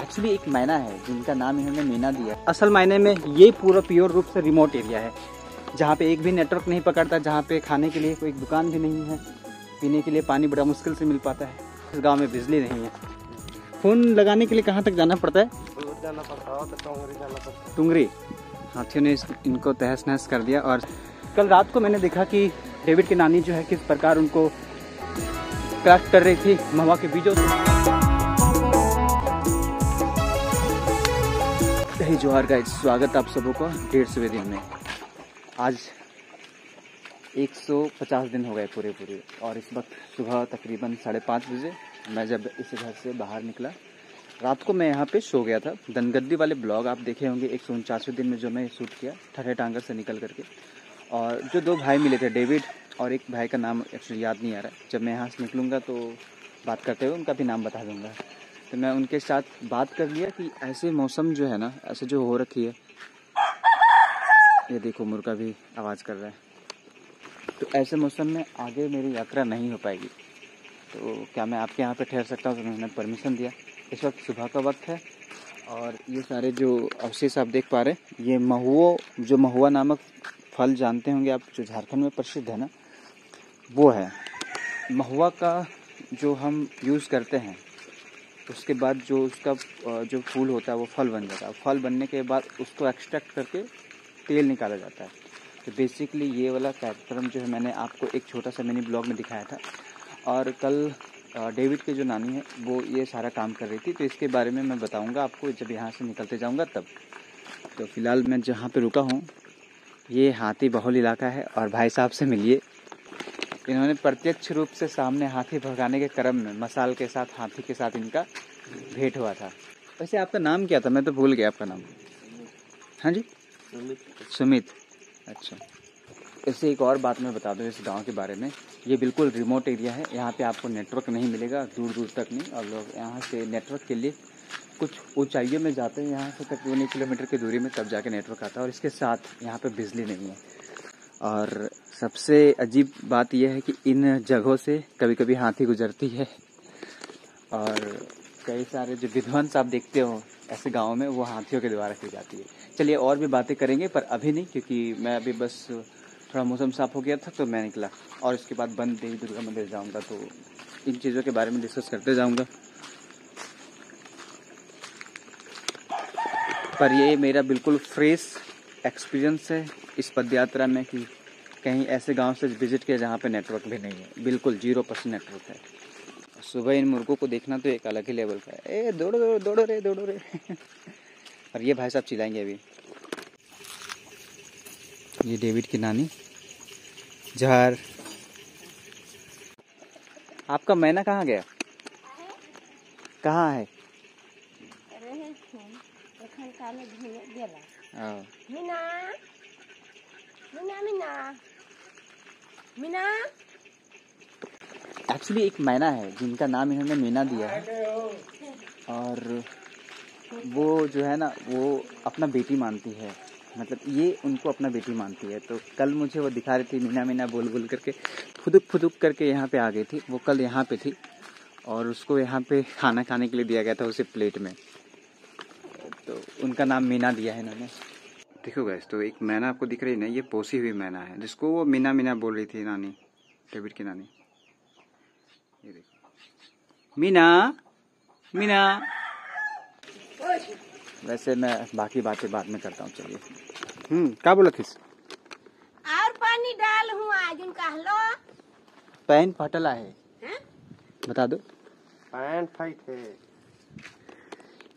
Actually एक मैना है जिनका नाम इन्होंने मीना दिया। असल मायने में ये पूरा प्योर रूप से रिमोट एरिया है जहाँ पे एक भी नेटवर्क नहीं पकड़ता, जहाँ पे खाने के लिए कोई दुकान भी नहीं है, पीने के लिए पानी बड़ा मुश्किल से मिल पाता है। इस गांव में बिजली नहीं है। फ़ोन लगाने के लिए कहाँ तक जाना पड़ता है? जाना पड़ता है, टोंगरी जाना पड़ता है। टुंगरी। हाथियों ने इनको तहस नहस कर दिया। और कल रात को मैंने देखा कि डेविड की नानी जो है किस प्रकार उनको क्राफ्ट कर रही थी महुआ के बीजों से। जोहार गाइस, स्वागत आप सबों का 150वें दिन में। आज 150 दिन हो गए पूरे और इस वक्त सुबह तकरीबन 5:30 बजे मैं जब इस घर से बाहर निकला। रात को मैं यहाँ पे सो गया था। दनगद्दी वाले ब्लॉग आप देखे होंगे 149वें दिन में जो मैं शूट किया ठठे टांगर से निकल करके। और जो दो भाई मिले थे, डेविड और एक भाई का नाम एक्चुअली याद नहीं आ रहा। जब मैं यहाँ से निकलूँगा तो बात करते हुए उनका भी नाम बता दूँगा। तो मैं उनके साथ बात कर लिया कि ऐसे मौसम जो है ना, ऐसे जो हो रखी है, ये देखो मुर्गा भी आवाज़ कर रहा है, तो ऐसे मौसम में आगे मेरी यात्रा नहीं हो पाएगी। तो क्या मैं आपके यहाँ पे ठहर सकता हूँ? तो उन्होंने परमिशन दिया। इस वक्त सुबह का वक्त है और ये सारे जो अवशेष आप देख पा रहे हैं, ये महुआ नामक फल जानते होंगे आप, जो झारखंड में प्रसिद्ध है ना, वो है। महुआ का जो हम यूज़ करते हैं, उसके बाद जो उसका जो फूल होता है वो फल बन जाता है। फल बनने के बाद उसको एक्सट्रैक्ट करके तेल निकाला जाता है। तो बेसिकली ये वाला कार्यक्रम जो है मैंने आपको एक छोटा सा मिनी ब्लॉग में दिखाया था। और कल डेविड के जो नानी है वो ये सारा काम कर रही थी, तो इसके बारे में मैं बताऊंगा आपको जब यहाँ से निकलते जाऊंगा तब। तो फिलहाल मैं जहाँ पे रुका हूँ ये हाथी बहुल इलाका है। और भाई साहब से मिलिए, इन्होंने प्रत्यक्ष रूप से सामने हाथी भगाने के क्रम में मसाल के साथ हाथी के साथ इनका भेंट हुआ था। वैसे आपका नाम क्या था? मैं तो भूल गया आपका नाम। हाँ जी, सुमित। अच्छा, इससे एक और बात मैं बता दूं इस गांव के बारे में। ये बिल्कुल रिमोट एरिया है, यहाँ पे आपको नेटवर्क नहीं मिलेगा, दूर दूर तक नहीं। और लोग यहाँ से नेटवर्क के लिए कुछ ऊंचाइयों में जाते हैं, यहाँ से तकरीबन 1 किलोमीटर की दूरी में, तब जाके नेटवर्क आता है। और इसके साथ यहाँ पे बिजली नहीं है। और सबसे अजीब बात यह है कि इन जगहों से कभी कभी हाथी गुजरती है और कई सारे जो विध्वंस आप देखते हो ऐसे गाँव में, वो हाथियों के द्वारा की जाती है। चलिए और भी बातें करेंगे, पर अभी नहीं, क्योंकि मैं अभी बस थोड़ा मौसम साफ हो गया था तो मैं निकला। और इसके बाद बन देवी दुर्गा मंदिर जाऊंगा, तो इन चीज़ों के बारे में डिस्कस करते जाऊंगा। पर ये मेरा बिल्कुल फ्रेश एक्सपीरियंस है इस पदयात्रा में कि कहीं ऐसे गांव से विजिट किया जहाँ पे नेटवर्क भी नहीं है, बिल्कुल 0% नेटवर्क है। सुबह इन मुर्गों को देखना तो एक अलग ही लेवल का है। ए दौड़ो दौड़ो रे दौड़ो रे और ये भाई साहब चिल्लाएंगे अभी। ये डेविड की नानी जहर। आपका मैना कहाँ गया? कहाँ है? एक्चुअली एक मैना है जिनका नाम इन्होंने मीना दिया है। और वो जो है ना, वो अपना बेटी मानती है, मतलब ये उनको अपना बेटी मानती है। तो कल मुझे वो दिखा रही थी, मीना मीना बोल बोल करके, फुदुक करके यहाँ पे आ गई थी। वो कल यहाँ पे थी और उसको यहाँ पे खाना खाने के लिए दिया गया था उसे प्लेट में, तो उनका नाम मीना दिया है इन्होंने। देखो गाइस, तो एक मैना आपको दिख रही है ना, ये पोसी हुई मैना है जिसको वो मीना मीना बोल रही थी नानी, डेविड की नानी। ये देखो, मीना मीना। वैसे मैं बाकी बातें बाद में करता हूँ। चलिए। क्या बोला थी? और पानी डाल हूँ आज उनका। हलो, पैन फटला है, बता दो। पैन फाइट है।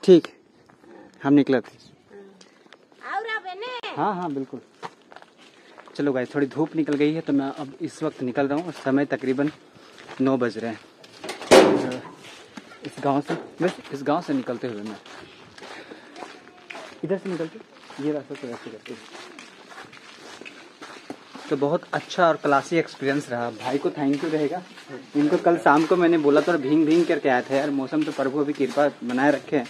ठीक, हम निकले थे। और आवे ने? हाँ बिल्कुल। चलो गाइस, थोड़ी धूप निकल गई है तो मैं अब इस वक्त निकल रहा हूँ। समय तकरीबन 9 बज रहे हैं। इस गांव से निकलते हुए मैं इधर से निकलते, ये रास्ता तो ऐसे करते। तो बहुत अच्छा और क्लासी एक्सपीरियंस रहा। भाई को थैंक यू रहेगा। इनको कल शाम को मैंने बोला तो भींग करके आया था यार। मौसम तो प्रभु अभी कृपा बनाए रखे हैं।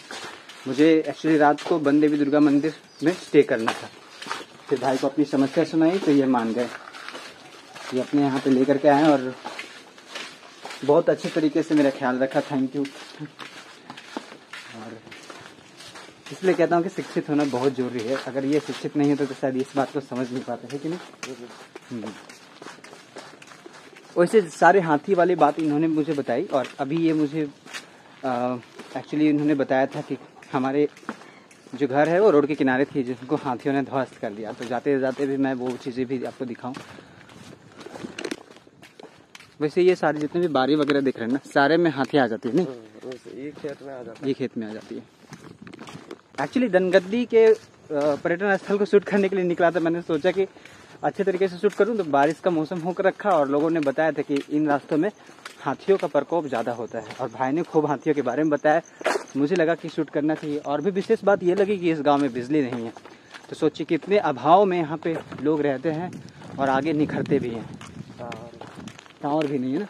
मुझे एक्चुअली रात को बन देवी दुर्गा मंदिर में स्टे करना था। फिर भाई को अपनी समस्या सुनाई तो ये मान गए। ये अपने यहाँ पे लेकर के आए और बहुत अच्छे तरीके से मेरा ख्याल रखा, थैंक यू। और इसलिए कहता हूँ कि शिक्षित होना बहुत जरूरी है। अगर ये शिक्षित नहीं होता तो शायद इस बात को समझ नहीं पाते, है कि नहीं। वैसे सारे हाथी वाली बात इन्होंने मुझे बताई, और अभी ये मुझे एक्चुअली इन्होंने बताया था कि हमारे जो घर है वो रोड के किनारे थी, जिनको हाथियों ने ध्वस्त कर दिया। तो जाते जाते भी मैं वो चीज़ें भी आपको दिखाऊं। वैसे ये सारे जितने भी बारी वगैरह दिख रहे हैं ना, सारे में हाथी आ जाती है, नहीं ये खेत में आ जाता है। ये खेत में आ जाती है। एक्चुअली दनगद्दी के पर्यटन स्थल को शूट करने के लिए निकला था। मैंने सोचा कि अच्छे तरीके से शूट करूं, तो बारिश का मौसम होकर रखा, और लोगों ने बताया था कि इन रास्तों में हाथियों का प्रकोप ज़्यादा होता है, और भाई ने खूब हाथियों के बारे में बताया। मुझे लगा कि शूट करना चाहिए। और भी विशेष बात ये लगी कि इस गांव में बिजली नहीं है, तो सोचिए कितने अभाव में यहाँ पे लोग रहते हैं और आगे निखरते भी हैं। टावर भी नहीं है ना।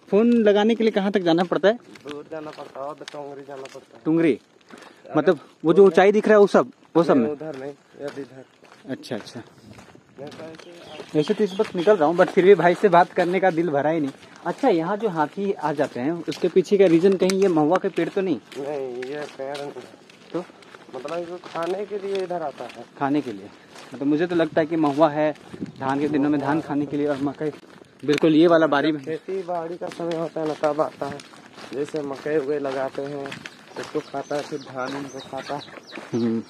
फोन लगाने के लिए कहाँ तक जाना पड़ता है? दूर जाना पड़ता है, टोंगरी जाना पड़ता है। टुंगरी मतलब वो जो ऊंचाई दिख रहा है वो सब में? उधर नहीं, इधर। अच्छा अच्छा। वैसे तो इस वक्त निकल रहा हूँ, बट फिर भी भाई से बात करने का दिल भरा ही नहीं। अच्छा, यहाँ जो हाथी आ जाते हैं उसके पीछे का रीजन कहीं ये महुआ के पेड़ तो नहीं? नहीं, ये पेड़ नहीं। तो मतलब खाने के लिए इधर आता है। खाने के लिए मतलब मुझे तो लगता है कि महुआ है धान के दिनों में, धान खाने के लिए, और मकई बिल्कुल ये वाला बारी में। खेती बाड़ी का समय होता है ना, तब आता है। जैसे मकई उगे लगाते हैं, उसको खाता है, फिर धान इनको खाता है।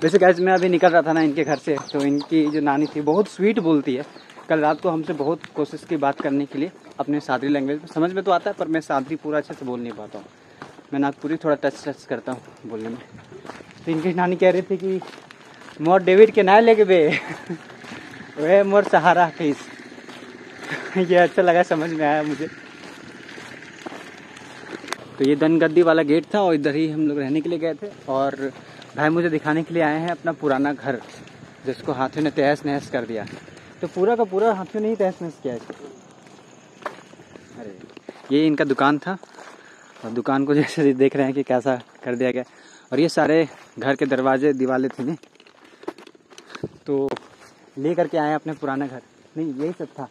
वैसे गाइस मैं अभी निकल रहा था ना इनके घर से, तो इनकी जो नानी थी बहुत स्वीट बोलती है। कल रात को हमसे बहुत कोशिश की बात करने के लिए अपने सादरी लैंग्वेज में। समझ में तो आता है पर मैं सादरी पूरा अच्छे से बोल नहीं पाता हूँ। मैं नागपुरी थोड़ा टच करता हूँ बोलने में। तो इनकी नानी कह रही थी कि मोर डेविड के ना लेके बे वह मोर सहारा केस। ये अच्छा लगा, समझ में आया मुझे। तो ये दनगद्दी वाला गेट था, और इधर ही हम लोग रहने के लिए गए थे। और भाई मुझे दिखाने के लिए आए हैं अपना पुराना घर, जिसको हाथियों ने तहस नहस कर दिया। तो पूरा का पूरा हाथियों ने ही तहस नहस किया इसको। अरे ये इनका दुकान था, और दुकान को जैसे देख रहे हैं कि कैसा कर दिया गया। और ये सारे घर के दरवाजे दीवारें थी नहीं, तो ले करके आए अपने पुराना घर। नहीं यही सब था,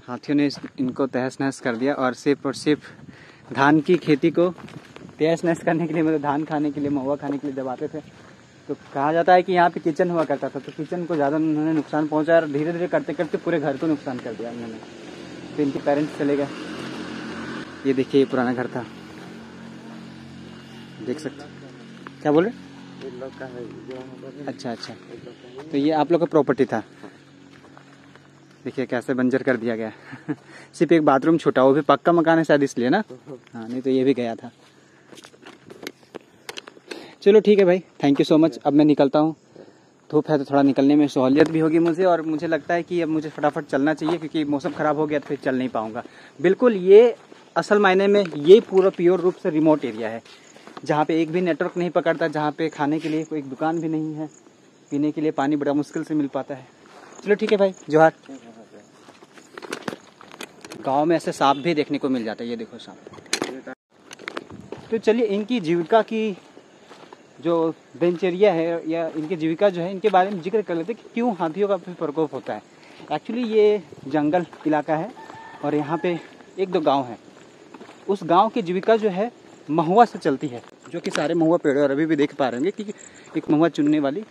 हाथियों ने इनको तहस नहस कर दिया। और सिर्फ धान की खेती को तहस नहस करने के लिए, मतलब धान खाने के लिए, महुआ खाने के लिए जब आते थे, तो कहा जाता है कि यहाँ पे किचन हुआ करता था। तो किचन को ज़्यादा उन्होंने नुकसान पहुँचाया, और धीरे धीरे करते करते पूरे घर को नुकसान कर दिया उन्होंने। तो इनके पेरेंट्स चले गए। ये देखिए, ये पुराना घर था, देख सकते। क्या बोल रहे? अच्छा अच्छा, तो ये आप लोग का प्रॉपर्टी था। देखिए कैसे बंजर कर दिया गया। सिर्फ एक बाथरूम छोटा, वो भी पक्का मकान है शायद इसलिए ना। हाँ, नहीं तो ये भी गया था। चलो ठीक है भाई, थैंक यू सो मच। अब मैं निकलता हूँ, धूप है तो थोड़ा निकलने में सहूलियत भी होगी मुझे। और मुझे लगता है कि अब मुझे फटाफट चलना चाहिए, क्योंकि मौसम ख़राब हो गया तो फिर चल नहीं पाऊँगा। बिल्कुल ये असल मायने में ये पूरा प्योर रूप से रिमोट एरिया है, जहाँ पे एक भी नेटवर्क नहीं पकड़ता, जहाँ पे खाने के लिए कोई दुकान भी नहीं है, पीने के लिए पानी बड़ा मुश्किल से मिल पाता है। चलो ठीक है भाई, जोहार। गांव में ऐसे सांप भी देखने को मिल जाता है, ये देखो सांप। तो चलिए इनकी जीविका की जो दिनचर्या है, या इनकी जीविका जो है, इनके बारे में जिक्र कर लेते हैं कि क्यों हाथियों का प्रकोप होता है। एक्चुअली ये जंगल इलाका है, और यहाँ पे एक दो गांव है। उस गांव की जीविका जो है महुआ से चलती है, जो कि सारे महुआ पेड़, और अभी भी देख पा रहे होंगे कि एक महुआ चुनने वाली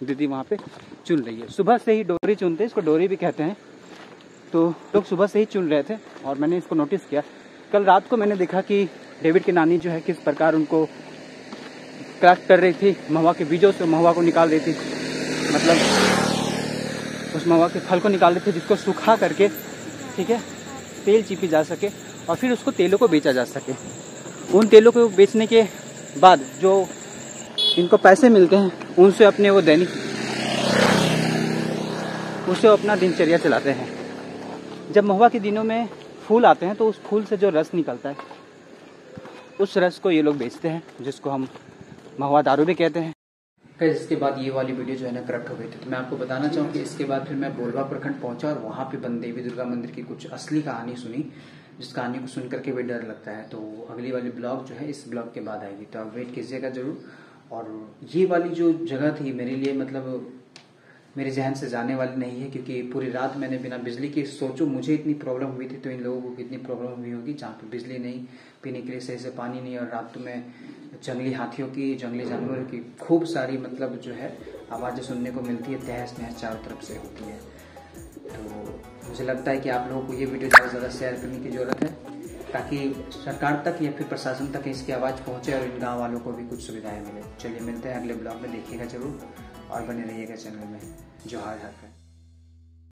दीदी वहाँ पे चुन रही है। सुबह से ही डोरी चुनते हैं, इसको डोरी भी कहते हैं। तो लोग सुबह से ही चुन रहे थे, और मैंने इसको नोटिस किया। कल रात को मैंने देखा कि डेविड की नानी जो है किस प्रकार उनको क्रैक कर रही थी, महुआ के बीजों से महुआ को निकाल रही थी, मतलब उस महुआ के फल को निकाल रही थी, जिसको सुखा करके, ठीक है, तेल चीपी जा सके, और फिर उसको तेलों को बेचा जा सके। उन तेलों को बेचने के बाद जो इनको पैसे मिलते हैं, उनसे अपने वो दैनिक, उससे अपना दिनचर्या चलाते हैं। जब महुआ के दिनों में फूल आते हैं, तो उस फूल से जो रस निकलता है, उस रस को ये लोग बेचते हैं, जिसको हम महुआ दारू भी कहते हैं। फिर इसके बाद ये वाली वीडियो जो है ना करप्ट हो गई थी। तो मैं आपको बताना चाहूँ कि इसके बाद फिर मैं बोलवा प्रखंड पहुंचा, और वहाँ पे देवी दुर्गा मंदिर की कुछ असली कहानी सुनी, जिस कहानी को सुन करके भी डर लगता है। तो अगली वाली ब्लॉग जो है इस ब्लॉग के बाद आएगी, तो आप वेट कीजिएगा जरूर। और ये वाली जो जगह थी मेरे लिए, मतलब मेरे जहन से जाने वाली नहीं है, क्योंकि पूरी रात मैंने बिना बिजली के, सोचो मुझे इतनी प्रॉब्लम हुई थी तो इन लोगों को कितनी प्रॉब्लम हुई होगी, जहाँ पे बिजली नहीं, पीने के लिए सही से पानी नहीं, और रात में जंगली हाथियों की, जंगली जानवरों की खूब सारी मतलब जो है आवाज़ें सुनने को मिलती है, तहस नहस चारों तरफ से होती है। तो मुझे लगता है कि आप लोगों को ये वीडियो ज़्यादा से ज़्यादा शेयर करने की ज़रूरत है, ताकि सरकार तक या फिर प्रशासन तक इसकी आवाज़ पहुँचे और इन गाँव वालों को भी कुछ सुविधाएँ मिले। चलिए मिलते हैं अगले ब्लॉग में, देखिएगा जरूर और बने रहिएगा चैनल में। जोहार।